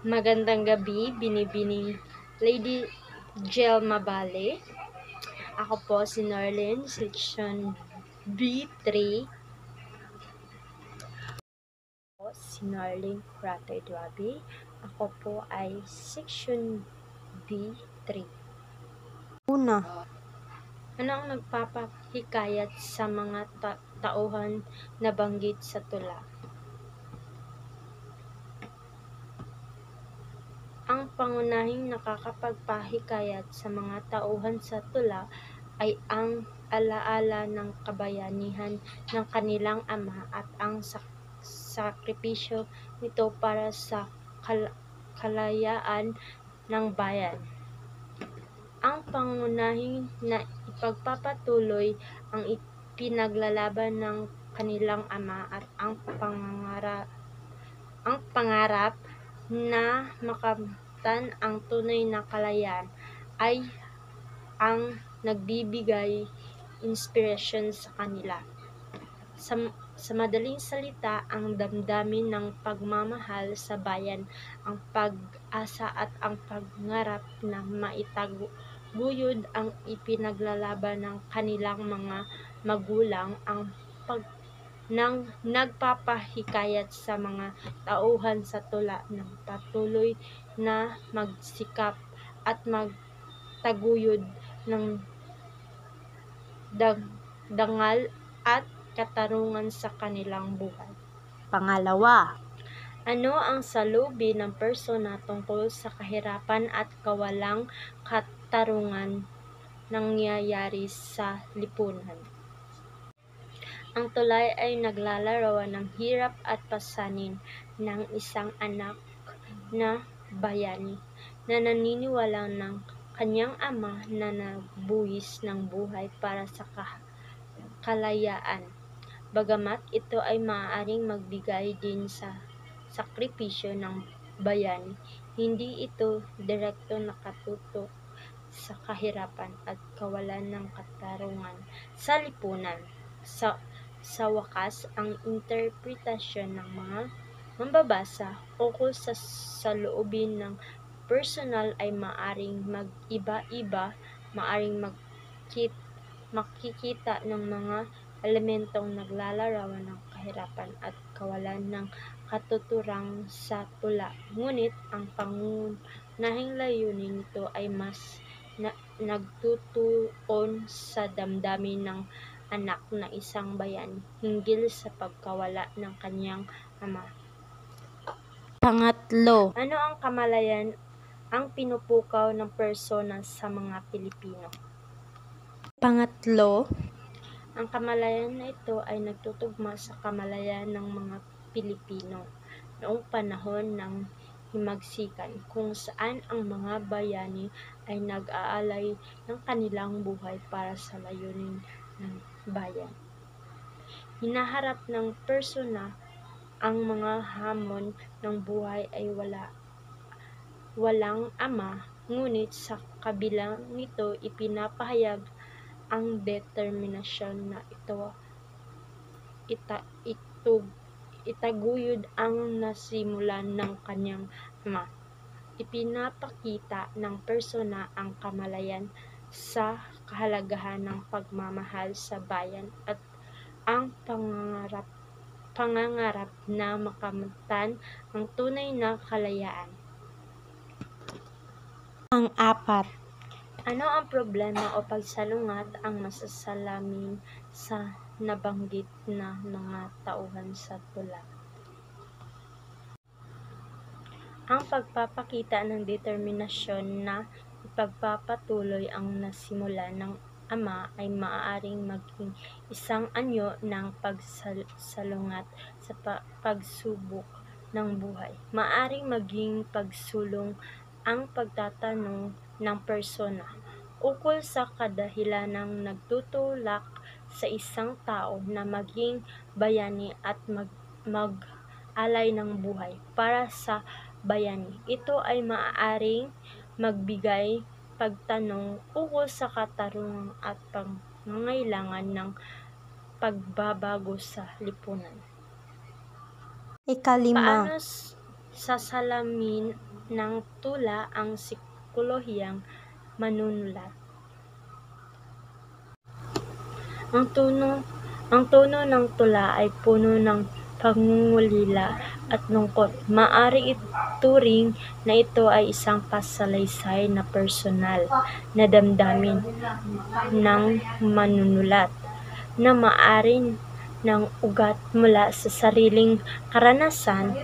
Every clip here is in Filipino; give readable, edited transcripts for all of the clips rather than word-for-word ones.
Magandang gabi, binibining Lady Jelma Bale. Ako po si Norlin, Section B3. Ako si Norlin Crater Duabe. Ako po ay Section B3. Una, ano ang nagpapahikayat sa mga tauhan na banggit sa tula? Ang pangunahing nakakapagpahikayat sa mga tauhan sa tula ay ang alaala ng kabayanihan ng kanilang ama at ang sakripisyo nito para sa kalayaan ng bayan. Ang pangunahing na ipagpapatuloy ang ipinaglalaban ng kanilang ama at ang pangarap na makamtan ang tunay na kalayaan ay ang nagbibigay inspirasyon sa kanila. Sa madaling salita, ang damdamin ng pagmamahal sa bayan, ang pag-asa at ang pangarap na maitaguyod ang ipinaglalaban ng kanilang mga magulang ang nagpapahikayat sa mga tauhan sa tula ng patuloy na magsikap at magtaguyod ng dangal at katarungan sa kanilang buhay. Pangalawa, ano ang saloobin ng persona tungkol sa kahirapan at kawalang katarungan nangyayari sa lipunan? Ang tulay ay naglalarawan ng hirap at pasanin ng isang anak na bayani na naniniwala ng kanyang ama na nagbuwis ng buhay para sa kalayaan. Bagamat ito ay maaaring magbigay din sa sakripisyo ng bayani, hindi ito direkto nakatutok sa kahirapan at kawalan ng katarungan sa lipunan. Sa wakas, ang interpretasyon ng mga mambabasa ukol sa saloobin ng personal ay maaring mag-iba-iba, maaring makikita ng mga elementong naglalarawan ng kahirapan at kawalan ng katuturang sa tula. Ngunit ang pangunahing layunin nito ay mas nagtutuon sa damdamin ng anak na isang bayan hinggil sa pagkawala ng kanyang ama. Pangatlo, ano ang kamalayan ang pinupukaw ng persona sa mga Pilipino? Pangatlo, ang kamalayan na ito ay nagtutugma sa kamalayan ng mga Pilipino noong panahon ng himagsikan, kung saan ang mga bayani ay nag-aalay ng kanilang buhay para sa layunin ng bayan. Hinaharap ng persona ang mga hamon ng buhay ay walang ama, ngunit sa kabilang nito ipinapahayag ang determinasyon na itaguyod ang nasimulan ng kanyang ama. Ipinapakita ng persona ang kamalayan sa kahalagahan ng pagmamahal sa bayan at ang pangangarap na makamtan ang tunay na kalayaan. Pang-apat, ano ang problema o pagsalungat ang masasalamin sa nabanggit na mga tauhan sa tula? Ang pagpapakita ng determinasyon na ipagpapatuloy ang nasimulan ng ama ay maaaring maging isang anyo ng pagsalungat sa pagsubok ng buhay. Maaaring maging pagsulong ang pagtatanong ng persona ukol sa kadahilanang nagtutulak sa isang tao na maging bayani at mag-alay ng buhay para sa bayani. Ito ay maaaring magbigay pagtanong ukol sa katarungan at pangangailangan ng pagbabago sa lipunan. Ikalima, paano Sa salamin ng tula ang psikolohiyang manunulat. Ang tono ng tula ay puno ng pangungulila at lungkot. Maaari ituring na ito ay isang pasalaysay na personal na damdamin ng manunulat, na maaari ng ugat mula sa sariling karanasan,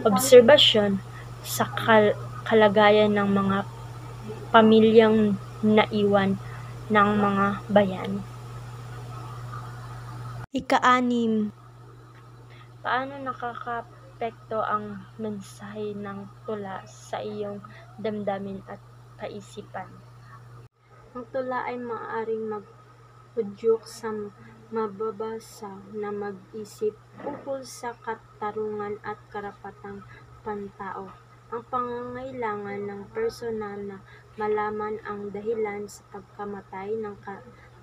obserbasyon sa kalagayan ng mga pamilyang naiwan ng mga bayani. Ika-6. Paano nakakaapekto ang mensahe ng tula sa iyong damdamin at kaisipan? Ang tula ay maaaring mag-udyok sa mababasa na mag-isip ukol sa katarungan at karapatang pantao. Ang pangangailangan ng personal na malaman ang dahilan sa pagkamatay ng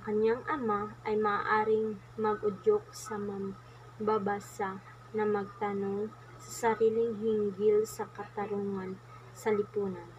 kanyang ama ay maaaring mag-udyok sa mambabasa na magtanong sa sarili hinggil sa katarungan sa lipunan.